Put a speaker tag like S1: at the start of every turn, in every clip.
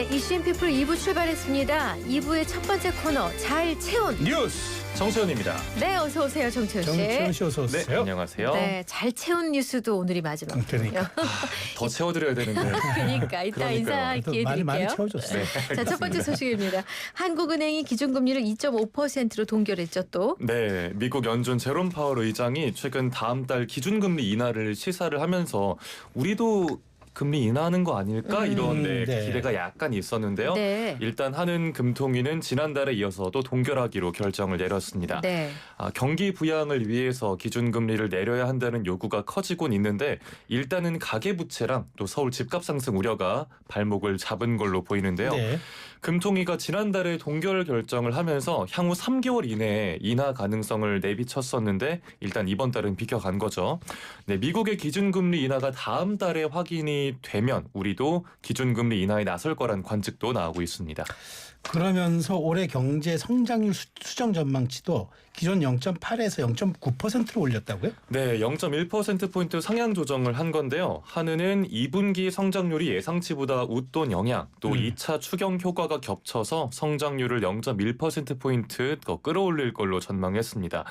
S1: 네, 이슈인 피플 2부 출발했습니다. 2부의 첫 번째 코너, 잘 채운
S2: 뉴스 정세현입니다.
S1: 네, 어서 오세요, 정채훈 씨.
S3: 정채훈 씨 어서
S2: 네,
S3: 오세요.
S2: 안녕하세요.
S1: 네, 잘 채운 뉴스도 오늘이 마지막.
S3: 그러니까
S2: 더 채워드려야 되는데.
S1: 그러니까 이따
S2: 그러니까요.
S1: 인사 기회
S3: 많이
S1: 드릴게요.
S3: 채워줬어요.
S1: 자, 첫 번째 소식입니다. 한국은행이 기준금리를 2.5%로 동결했죠, 또.
S2: 네, 미국 연준 제롬 파월 의장이 최근 다음 달 기준금리 인하를 시사를 하면서 우리도 금리 인하하는 거 아닐까 이런
S3: 네.
S2: 기대가 약간 있었는데요.
S1: 네.
S2: 일단 한은금통위는 지난달에 이어서도 동결하기로 결정을 내렸습니다.
S1: 네.
S2: 경기 부양을 위해서 기준금리를 내려야 한다는 요구가 커지곤 있는데 일단은 가계부채랑 또 서울 집값 상승 우려가 발목을 잡은 걸로 보이는데요.
S3: 네.
S2: 금통위가 지난달에 동결 결정을 하면서 향후 3개월 이내에 인하 가능성을 내비쳤었는데 일단 이번 달은 비켜간 거죠. 네, 미국의 기준금리 인하가 다음 달에 확인이 되면 우리도 기준금리 인하에 나설 거란 관측도 나오고 있습니다.
S3: 그러면서 올해 경제 성장률 수정 전망치도 기존 0.8에서 0.9%로 올렸다고요?
S2: 네, 0.1%포인트 상향 조정을 한 건데요. 한은은 2분기 성장률이 예상치보다 웃돈 영향, 또 2차 추경 효과가 겹쳐서 성장률을 0.1%포인트 더 끌어올릴 걸로 전망했습니다.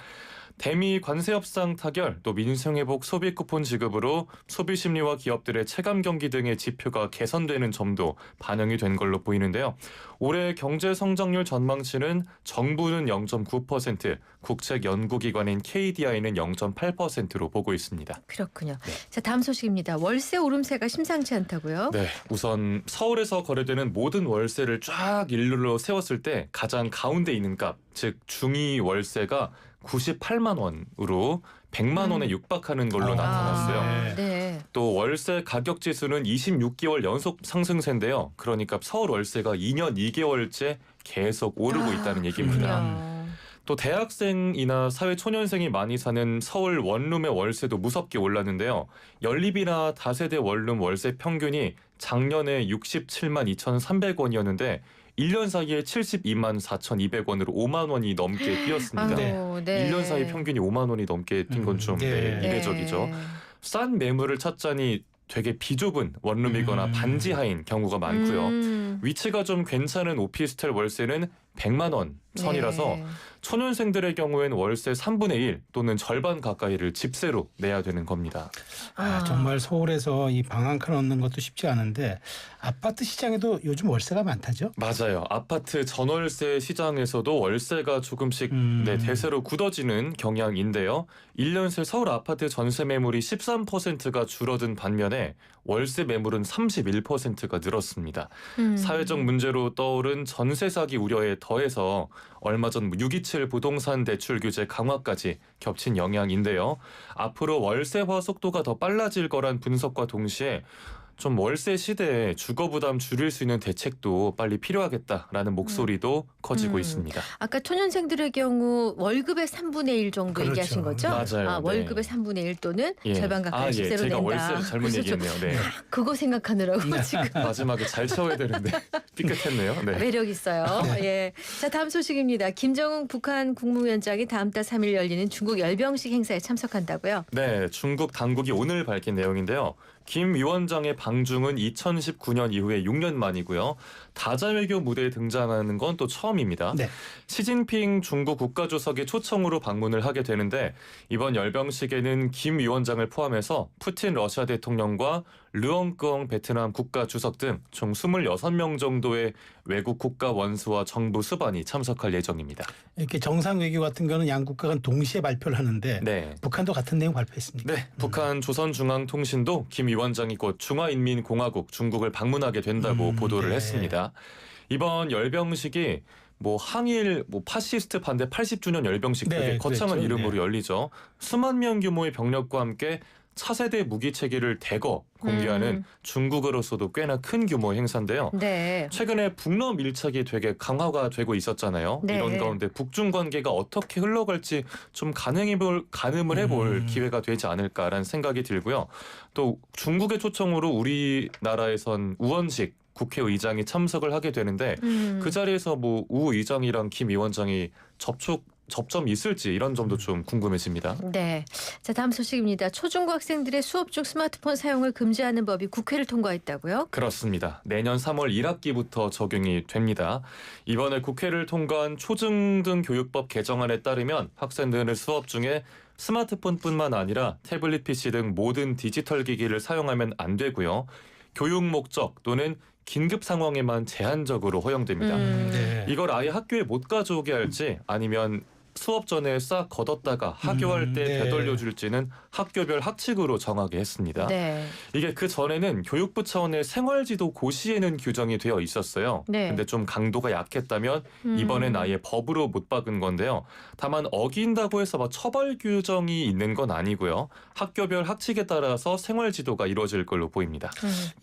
S2: 대미 관세 협상 타결, 또 민생회복 소비 쿠폰 지급으로 소비 심리와 기업들의 체감 경기 등의 지표가 개선되는 점도 반영이 된 걸로 보이는데요. 올해 경제 성장률 전망치는 정부는 0.9%, 국책 연구기관인 KDI는 0.8%로 보고 있습니다.
S1: 그렇군요. 자, 다음 소식입니다. 월세 오름세가 심상치 않다고요?
S2: 네, 우선 서울에서 거래되는 모든 월세를 쫙 일률로 세웠을 때 가장 가운데 있는 값, 즉 중위 월세가 98만 원으로 100만 원에 육박하는 걸로 나타났어요.
S1: 네.
S2: 또 월세 가격 지수는 26개월 연속 상승세인데요. 그러니까 서울 월세가 2년 2개월째 계속 오르고 있다는 얘기입니다.
S1: 그렇군요.
S2: 또 대학생이나 사회초년생이 많이 사는 서울 원룸의 월세도 무섭게 올랐는데요. 연립이나 다세대 원룸 월세 평균이 작년에 67만 2,300원이었는데 1년 사이에 72만 4,200원으로 5만 원이 넘게 뛰었습니다.
S1: 아유, 네.
S2: 1년 사이 평균이 5만 원이 넘게 뛴 건 좀 이례적이죠.
S1: 네.
S2: 싼 매물을 찾자니 되게 비좁은 원룸이거나 반지하인 경우가 많고요. 위치가 좀 괜찮은 오피스텔 월세는 100만 원 선이라서
S1: 네.
S2: 초년생들의 경우에는 월세 3분의 1 또는 절반 가까이를 집세로 내야 되는 겁니다.
S3: 정말 서울에서 이 방 한 칸 얻는 것도 쉽지 않은데 아파트 시장에도 요즘 월세가 많다죠?
S2: 맞아요. 아파트 전월세 시장에서도 월세가 조금씩 대세로 굳어지는 경향인데요. 1년 새 서울 아파트 전세 매물이 13%가 줄어든 반면에 월세 매물은 31%가 늘었습니다. 사회적 문제로 떠오른 전세 사기 우려에 더해서 얼마 전 627 부동산 대출 규제 강화까지 겹친 영향인데요. 앞으로 월세화 속도가 더 빨라질 거란 분석과 동시에 좀 월세 시대에 주거 부담 줄일 수 있는 대책도 빨리 필요하겠다라는 목소리도 커지고 있습니다.
S1: 아까 초년생들의 경우 월급의 3분의 1 정도
S3: 그렇죠.
S1: 얘기하신 거죠?
S2: 맞아요. 네.
S1: 월급의 3분의 1 또는 절반 가까이 집세로
S2: 제가
S1: 낸다.
S2: 월세를 잘못
S1: 그래서
S2: 얘기했네요. 네.
S1: 그거 생각하느라고 지금
S2: 마지막에 잘 채워야 되는데 삐끗했네요. 네.
S1: 매력 있어요. 예. 자, 다음 소식입니다. 김정은 북한 국무위원장이 다음 달 3일 열리는 중국 열병식 행사에 참석한다고요?
S2: 네, 중국 당국이 오늘 밝힌 내용인데요. 김 위원장의 방중은 2019년 이후에 6년 만이고요. 다자외교 무대에 등장하는 건 또 처음입니다.
S3: 네.
S2: 시진핑 중국 국가주석의 초청으로 방문을 하게 되는데 이번 열병식에는 김 위원장을 포함해서 푸틴 러시아 대통령과 르엉끄엉 베트남 국가주석 등 총 26명 정도의 외국 국가 원수와 정부 수반이 참석할 예정입니다.
S3: 이렇게 정상 외교 같은 거는 양 국가가 동시에 발표를 하는데
S2: 네.
S3: 북한도 같은 내용 발표했습니다.
S2: 네, 북한 조선중앙통신도 김 위원장이 곧 중화인민공화국 중국을 방문하게 된다고 보도를
S3: 네.
S2: 했습니다. 이번 열병식이 항일 파시스트 반대 80주년 열병식
S3: 네,
S2: 되게 거창한
S3: 그랬죠.
S2: 이름으로
S3: 네.
S2: 열리죠. 수만 명 규모의 병력과 함께 차세대 무기 체계를 대거 공개하는 중국으로서도 꽤나 큰 규모의 행사인데요.
S1: 네.
S2: 최근에 북러 밀착이 되게 강화가 되고 있었잖아요.
S1: 네.
S2: 이런 가운데 북중 관계가 어떻게 흘러갈지 좀 가늠을 해볼 기회가 되지 않을까라는 생각이 들고요. 또 중국의 초청으로 우리나라에선 우원식 국회의장이 참석을 하게 되는데 그 자리에서 우 의장이랑 김 위원장이 접촉 접점이 있을지 이런 점도 좀 궁금해집니다.
S1: 네. 자, 다음 소식입니다. 초중고 학생들의 수업 중 스마트폰 사용을 금지하는 법이 국회를 통과했다고요?
S2: 그렇습니다. 내년 3월 1학기부터 적용이 됩니다. 이번에 국회를 통과한 초중등 교육법 개정안에 따르면 학생들은 수업 중에 스마트폰뿐만 아니라 태블릿 PC 등 모든 디지털 기기를 사용하면 안 되고요. 교육 목적 또는 긴급 상황에만 제한적으로 허용됩니다.
S3: 네.
S2: 이걸 아예 학교에 못 가져오게 할지 아니면 수업 전에 싹 걷었다가 학교할 때
S3: 네.
S2: 되돌려줄지는 학교별 학칙으로 정하게 했습니다.
S1: 네.
S2: 이게 그 전에는 교육부 차원의 생활지도 고시에는 규정이 되어 있었어요.
S1: 네.
S2: 근데 좀 강도가 약했다면 이번엔 아예 법으로 못 박은 건데요. 다만 어긴다고 해서 막 처벌 규정이 있는 건 아니고요. 학교별 학칙에 따라서 생활지도가 이루어질 걸로 보입니다.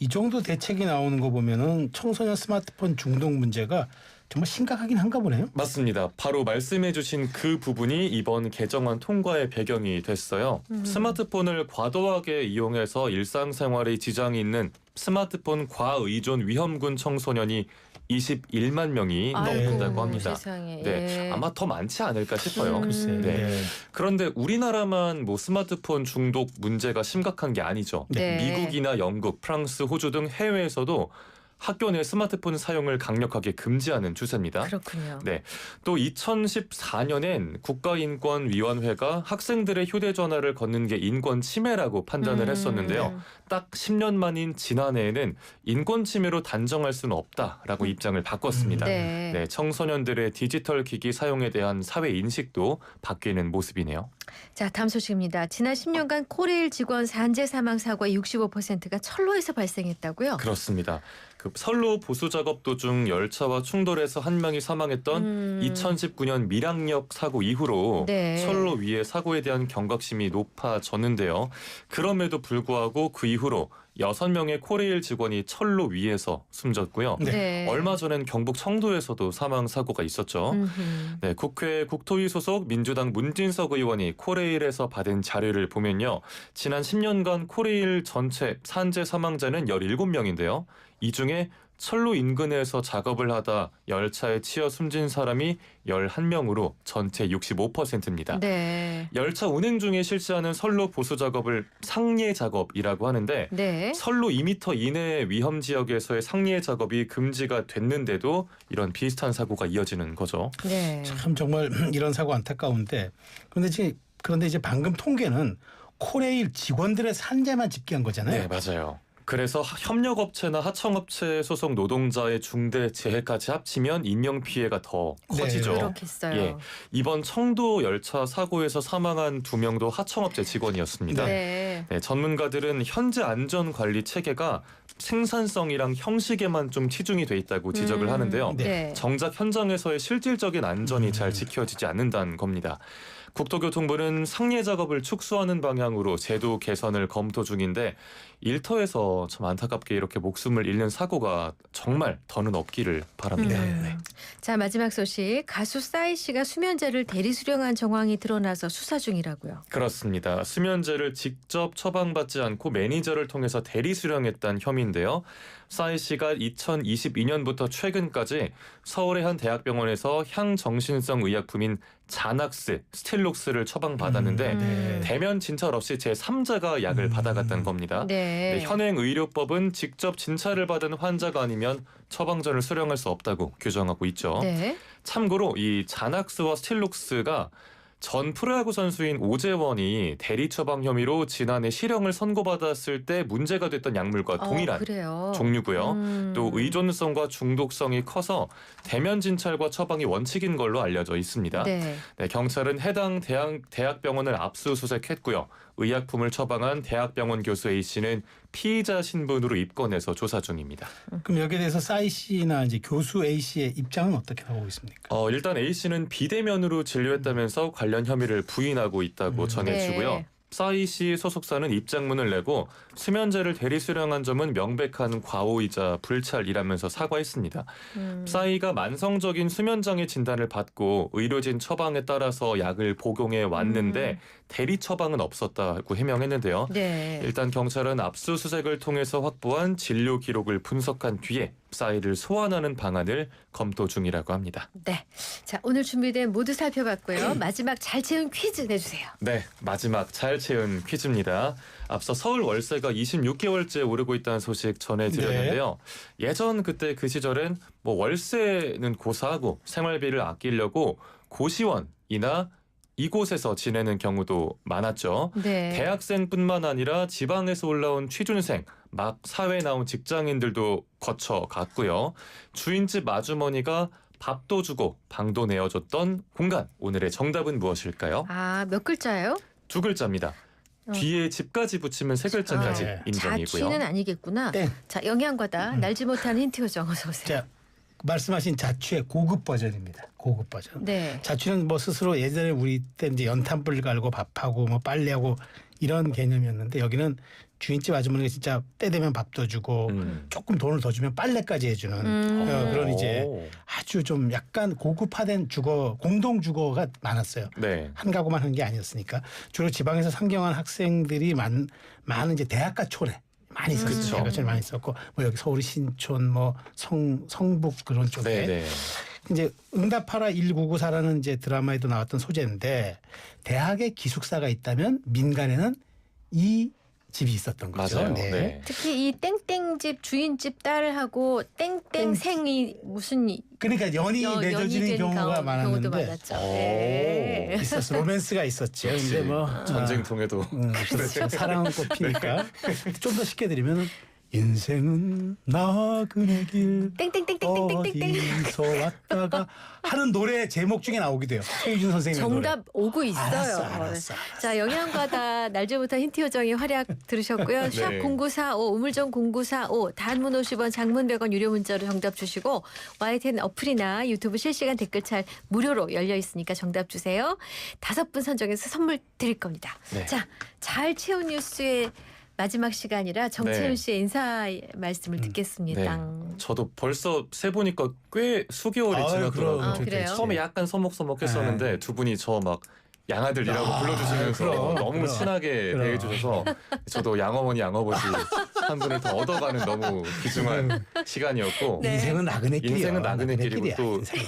S3: 이 정도 대책이 나오는 거 보면은 청소년 스마트폰 중독 문제가 정말 심각하긴 한가 보네요.
S2: 맞습니다. 바로 말씀해주신 그 부분이 이번 개정안 통과의 배경이 됐어요. 스마트폰을 과도하게 이용해서 일상생활에 지장이 있는 스마트폰 과의존 위험군 청소년이 21만 명이 넘는다고 합니다.
S1: 세상에.
S2: 네,
S1: 예.
S2: 아마 더 많지 않을까 싶어요.
S3: 글쎄.
S2: 네. 그런데 우리나라만 뭐 스마트폰 중독 문제가 심각한 게 아니죠.
S1: 네.
S2: 미국이나 영국, 프랑스, 호주 등 해외에서도 학교 내 스마트폰 사용을 강력하게 금지하는 추세입니다.
S1: 그렇군요.
S2: 네. 또 2014년엔 국가인권위원회가 학생들의 휴대전화를 걷는 게 인권 침해라고 판단을 했었는데요. 딱 10년 만인 지난해에는 인권 침해로 단정할 수는 없다라고 입장을 바꿨습니다.
S1: 네.
S2: 네, 청소년들의 디지털 기기 사용에 대한 사회 인식도 바뀌는 모습이네요.
S1: 자, 다음 소식입니다. 지난 10년간 코레일 직원 산재 사망 사고의 65%가 철로에서 발생했다고요?
S2: 그렇습니다. 그 선로 보수 작업 도중 열차와 충돌해서 한 명이 사망했던 2019년 밀양역 사고 이후로
S1: 네.
S2: 선로 위의 사고에 대한 경각심이 높아졌는데요. 그럼에도 불구하고 그 이후로 6명의 코레일 직원이 철로 위에서 숨졌고요.
S1: 네.
S2: 얼마 전엔 경북 청도에서도 사망 사고가 있었죠. 네, 국회 국토위 소속 민주당 문진석 의원이 코레일에서 받은 자료를 보면요. 지난 10년간 코레일 전체 산재 사망자는 17명인데요. 이 중에 철로 인근에서 작업을 하다 열차에 치여 숨진 사람이 11명으로 전체 65%입니다.
S1: 네.
S2: 열차 운행 중에 실시하는 선로 보수 작업을 상례 작업이라고 하는데
S1: 네.
S2: 선로 2m 이내의 위험 지역에서의 상례 작업이 금지가 됐는데도 이런 비슷한 사고가 이어지는 거죠.
S1: 네.
S3: 참 정말 이런 사고 안타까운데 그런데 이제 방금 통계는 코레일 직원들의 산재만 집계한 거잖아요.
S2: 네, 맞아요. 그래서 협력업체나 하청업체 소속 노동자의 중대 재해까지 합치면 인명 피해가 더
S3: 네,
S2: 커지죠.
S1: 그렇겠어요.
S2: 예, 이번 청도 열차 사고에서 사망한 2명도 하청업체 직원이었습니다.
S1: 네.
S2: 네, 전문가들은 현재 안전관리 체계가 생산성이랑 형식에만 좀 치중이 돼 있다고 지적을 하는데요.
S1: 네.
S2: 정작 현장에서의 실질적인 안전이 잘 지켜지지 않는다는 겁니다. 국토교통부는 상례 작업을 축소하는 방향으로 제도 개선을 검토 중인데 일터에서 참 안타깝게 이렇게 목숨을 잃는 사고가 정말 더는 없기를 바랍니다. 네.
S1: 자, 마지막 소식. 가수 싸이 씨가 수면제를 대리 수령한 정황이 드러나서 수사 중이라고요.
S2: 그렇습니다. 수면제를 직접 처방받지 않고 매니저를 통해서 대리 수령했다는 혐의인데요. 싸이 씨가 2022년부터 최근까지 서울의 한 대학병원에서 향정신성 의약품인 자낙스, 스틸록스를 처방받았는데
S3: 네.
S2: 대면 진찰 없이 제3자가 약을 받아갔다는 겁니다.
S1: 네.
S2: 네, 현행 의료법은 직접 진찰을 받은 환자가 아니면 처방전을 수령할 수 없다고 규정하고 있죠.
S1: 네.
S2: 참고로 이 자낙스와 스틸록스가 전 프로야구 선수인 오재원이 대리 처방 혐의로 지난해 실형을 선고받았을 때 문제가 됐던 약물과 동일한
S1: 그래요.
S2: 종류고요. 또 의존성과 중독성이 커서 대면 진찰과 처방이 원칙인 걸로 알려져 있습니다.
S1: 네.
S2: 네, 경찰은 해당 대학병원을 압수수색했고요. 의약품을 처방한 대학병원 교수 A씨는 피의자 신분으로 입건해서 조사 중입니다.
S3: 그럼 여기에 대해서 싸이 씨나 이제 교수 A 씨의 입장은 어떻게 나오고 있습니까?
S2: 일단 A씨는 비대면으로 진료했다면서 관련 혐의를 부인하고 있다고 전해주고요.
S1: 네.
S2: 싸이 씨 소속사는 입장문을 내고 수면제를 대리 수령한 점은 명백한 과오이자 불찰이라면서 사과했습니다. 싸이가 만성적인 수면장애 진단을 받고 의료진 처방에 따라서 약을 복용해 왔는데 대리 처방은 없었다고 해명했는데요.
S1: 네.
S2: 일단 경찰은 압수수색을 통해서 확보한 진료 기록을 분석한 뒤에 사이를 소환하는 방안을 검토 중이라고 합니다.
S1: 네. 자, 오늘 준비된 모두 살펴봤고요. 마지막 잘 채운 퀴즈 내주세요.
S2: 네, 마지막 잘 채운 퀴즈입니다. 앞서 서울 월세가 26개월째 오르고 있다는 소식 전해드렸는데요. 예전 그때 그 시절엔 뭐 월세는 고사하고 생활비를 아끼려고 고시원이나 이곳에서 지내는 경우도 많았죠.
S1: 네.
S2: 대학생뿐만 아니라 지방에서 올라온 취준생, 막 사회에 나온 직장인들도 거쳐갔고요. 주인집 아주머니가 밥도 주고 방도 내어줬던 공간. 오늘의 정답은 무엇일까요?
S1: 아, 몇 글자예요?
S2: 두 글자입니다. 뒤에 집까지 붙이면 세 글자까지
S3: 아,
S2: 인정이고요.
S1: 자취는 아니겠구나.
S3: 땡.
S1: 자, 영양과다 날지 못하는 힌트 요정 어서 오세요.
S3: 자, 말씀하신 자취의 고급 버전입니다. 고급 버전.
S1: 네.
S3: 자취는 뭐 스스로 예전에 우리 때 이제 연탄불 갈고 밥하고 뭐 빨래하고 이런 개념이었는데 여기는 주인집 아주머니가 진짜 때 되면 밥도 주고 조금 돈을 더 주면 빨래까지 해주는 그런 이제 아주 좀 약간 고급화된 주거 공동 주거가 많았어요.
S2: 네.
S3: 한 가구만 한 게 아니었으니까 주로 지방에서 상경한 학생들이 많은 이제 대학가 촌에 많이 있었어요.
S2: 그쵸.
S3: 대학가 촌에 많이 있었고 뭐 여기 서울 신촌 뭐 성북 그런 쪽에
S2: 네.
S3: 이제 응답하라 1994라는 이제 드라마에도 나왔던 소재인데 대학에 기숙사가 있다면 민간에는 이 집이 있었던 거죠.
S2: 맞아요. 네.
S1: 특히 이 땡땡집 주인집 딸하고 땡땡생이 무슨
S3: 그러니까 연이 맺어지는
S1: 된
S3: 경우가
S1: 경우도
S3: 많았는데
S1: 많았죠. 네.
S3: 있었어 로맨스가 있었죠. 근데 뭐
S2: 전쟁 통에도
S3: 그렇죠. 사랑은 꽃피니까 좀 더 쉽게 드리면 인생은 나그네 길
S1: 땡땡땡땡땡땡땡.
S3: 어디서 왔다가 하는 노래 제목 중에 나오기도 해요. 최유준 선생님의
S1: 정답
S3: 노래.
S1: 오고 있어요.
S3: 알았어.
S1: 자, 영양과다 날지 못한 힌트 요정의 활약 들으셨고요. 샵 0945 우물정 0945 단문 50원 장문 100원 유료 문자로 정답 주시고 YTN 어플이나 유튜브 실시간 댓글창 무료로 열려 있으니까 정답 주세요. 5분 선정해서 선물 드릴 겁니다.
S2: 네.
S1: 자, 잘 채운 뉴스의 마지막 시간이라 정채윤
S2: 네.
S1: 씨의 인사 말씀을 듣겠습니다.
S2: 네. 저도 벌써 세 보니까 꽤 수개월이
S3: 아유,
S2: 지났더라고요.
S1: 아, 그래요?
S2: 처음에 약간 서먹서먹했었는데 두 분이 저 막 양아들이라고 불러주시면서
S3: 그럼,
S2: 너무
S3: 그럼.
S2: 친하게
S3: 그럼.
S2: 대해주셔서 저도 양어머니 양아버지 한 분을 더 얻어가는 너무 귀중한 시간이었고
S1: 네.
S3: 인생은 나그네 길이야.
S2: 인생은 나그네 길이고
S3: 길이야,
S2: 또
S3: 인생은.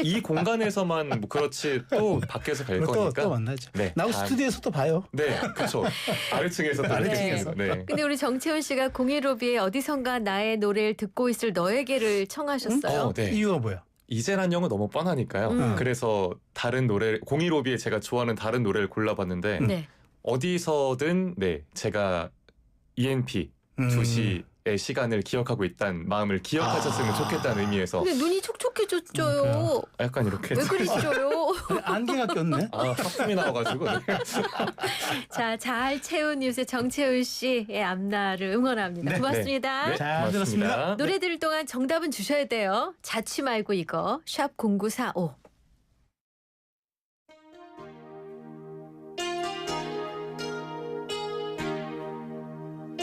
S2: 이 공간에서만 뭐 그렇지 또 밖에서 뵐
S3: 또
S2: 거니까
S3: 만나죠.
S2: 네.
S3: 나하고
S2: 다-
S3: 스튜디오에서 또 봐요.
S2: 네, 그렇죠. 아래층에서 또
S3: 아래층에서.
S2: 네.
S1: 근데 우리 정채윤 씨가 015B의 어디선가 나의 노래를 듣고 있을 너에게를 청하셨어요.
S2: 네.
S3: 이유가 뭐야?
S2: 이제란 영은 너무 뻔하니까요. 그래서 다른 노래 015B에 제가 좋아하는 다른 노래를 골라봤는데
S1: 네.
S2: 어디서든 네 제가 ENP 2시의 시간을 기억하고 있다는 마음을 기억하셨으면 좋겠다는 의미에서
S1: 근데 눈이 촉촉해졌죠요.
S2: 약간 이렇게
S1: 왜 그러시죠요?
S3: 안개가 꼈네.
S2: 하품이 나와가지고 네.
S1: 자, 잘 채운 뉴스의 정채윤 씨의 앞날을 응원합니다.
S3: 네,
S1: 고맙습니다.
S2: 네,
S3: 잘 들었습니다.
S1: 노래 들을 동안 정답은 주셔야 돼요. 자취 말고 이거 샵 0945